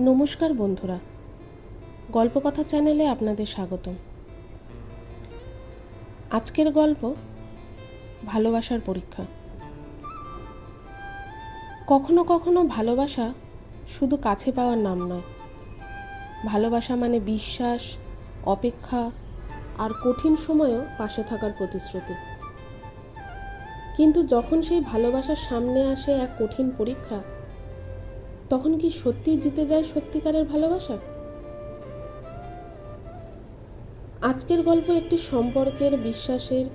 নমস্কার বন্ধুরা, গল্পকথা চ্যানেলে আপনাদের স্বাগতম। আজকের গল্প ভালোবাসার পরীক্ষা। কখনো কখনো ভালোবাসা শুধু কাছে পাওয়ার নাম নয়। ভালোবাসা মানে বিশ্বাস, অপেক্ষা আর কঠিন সময়েও পাশে থাকার প্রতিশ্রুতি। কিন্তু যখন সেই ভালোবাসার সামনে আসে এক কঠিন পরীক্ষা, তখন কি সত্যিই জিতে যায় সত্যিকারের ভালোবাসা? আজকের গল্প একটি সম্পর্কের, বিশ্বাসের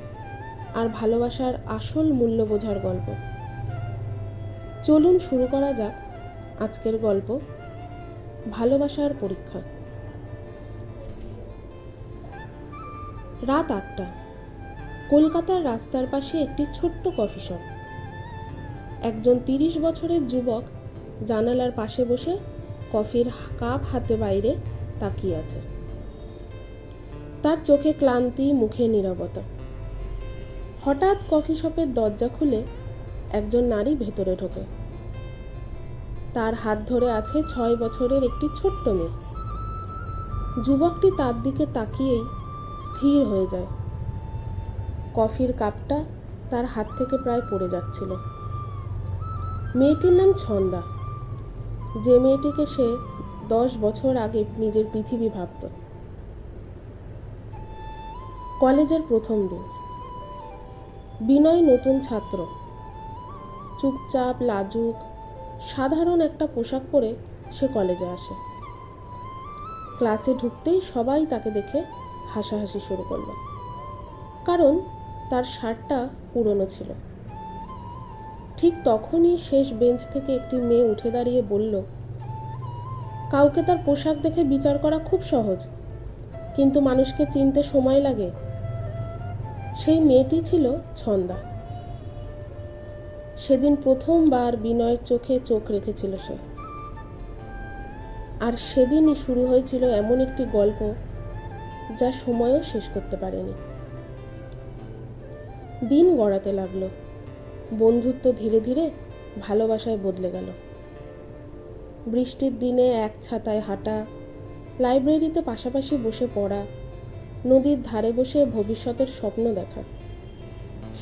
আর ভালোবাসার আসল মূল্য বোঝার গল্প। চলুন শুরু করা যাক আজকের গল্প, ভালোবাসার পরীক্ষা। রাত 8টা, কলকাতার রাস্তার পাশে একটি ছোট্ট কফি শপ। একজন 30 বছরের যুবক জানালার পাশে বসে কফির কাপ হাতে বাইরে তাকিয়ে আছে। তার চোখে ক্লান্তি, মুখে নীরবতা। হঠাৎ কফি শপের দরজা খুলে একজন নারী ভেতরে ঢোকে। তার হাত ধরে আছে 6 বছরের একটি ছোট্ট মেয়ে। যুবকটি তার দিকে তাকিয়েই স্থির হয়ে যায়। কফির কাপটা তার হাত থেকে প্রায় পড়ে যাচ্ছিল। মেয়েটির নাম ছন্দা, যে মেয়েটিকে সে 10 বছর আগে নিজের পৃথিবী ভাবত। কলেজের প্রথম দিন। বিনয় নতুন ছাত্র, চুপচাপ, লাজুক, সাধারণ একটা পোশাক পরে সে কলেজে আসে। ক্লাসে ঢুকতেই সবাই তাকে দেখে হাসাহাসি শুরু করলো, কারণ তার শার্টটা পুরনো ছিল। ঠিক তখনই শেষ বেঞ্চ থেকে একটি মেয়ে উঠে দাঁড়িয়ে বলল, কাউকে তার পোশাক দেখে বিচার করা খুব সহজ, কিন্তু মানুষকে চিনতে সময় লাগে। সেই মেয়েটি ছিল ছন্দা। সেদিন প্রথমবার বিনয়ের চোখে চোখ রেখেছিল সে। আর সেদিনই শুরু হয়েছিল এমন একটি গল্প যা সময়ও শেষ করতে পারেনি। দিন গড়াতে লাগলো। বন্ধুত্ব ধীরে ধীরে ভালোবাসায় বদলে গেল। বৃষ্টির দিনে এক ছাতায় হাঁটা, লাইব্রেরিতে পাশাপাশি বসে পড়া, নদীর ধারে বসে ভবিষ্যতের স্বপ্ন দেখা,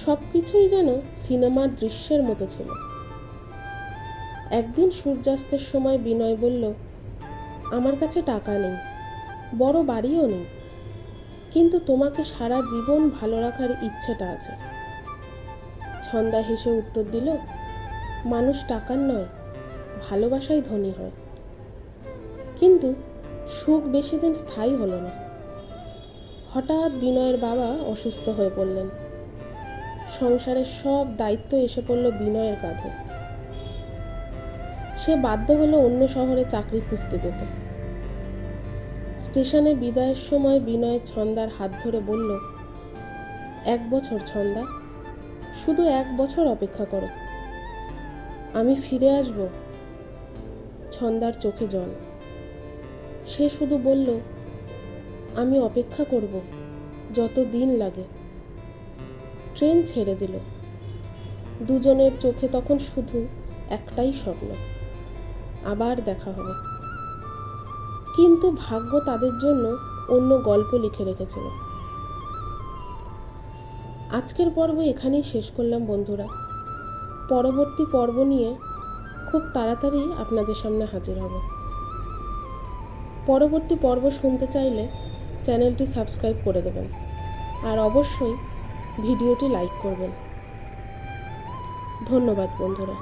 সব কিছুই যেন সিনেমার দৃশ্যের মতো ছিল। একদিন সূর্যাস্তের সময় বিনয় বলল, আমার কাছে টাকা নেই, বড় বাড়িও নেই, কিন্তু তোমাকে সারা জীবন ভালো রাখার ইচ্ছেটা আছে। ছন্দা হেসে উত্তর দিল, মানুষ টাকার নয়, ভালোবাসাই ধনী হয়। কিন্তু সুখ বেশি দিন স্থায়ী হলো না। হঠাৎ বিনয়ের বাবা অসুস্থ হয়ে পড়লেন। সংসারের সব দায়িত্ব এসে পড়ল বিনয়ের কাঁধে। সে বাধ্য হলো অন্য শহরে চাকরি খুঁজতে যেতে। স্টেশনে বিদায়ের সময় বিনয় ছন্দার হাত ধরে বলল, 1 বছর ছন্দা, শুধু 1 বছর অপেক্ষা করো, আমি ফিরে আসব। ছন্দার চোখে জল। সে শুধু বলল, আমি অপেক্ষা করব, যত দিন লাগে। ট্রেন ছেড়ে দিল। দুজনের চোখে তখন শুধু একটাই স্বপ্ন, আবার দেখা হবে। কিন্তু ভাগ্য তাদের জন্য অন্য গল্প লিখে রেখেছিল। আজকের পর্ব এখানেই শেষ করলাম বন্ধুরা। পরবর্তী পর্ব নিয়ে খুব তাড়াতাড়ি আপনাদের সামনে হাজির হব। পরবর্তী পর্ব শুনতে চাইলে চ্যানেলটি সাবস্ক্রাইব করে দেবেন, আর অবশ্যই ভিডিওটি লাইক করবেন। ধন্যবাদ বন্ধুরা।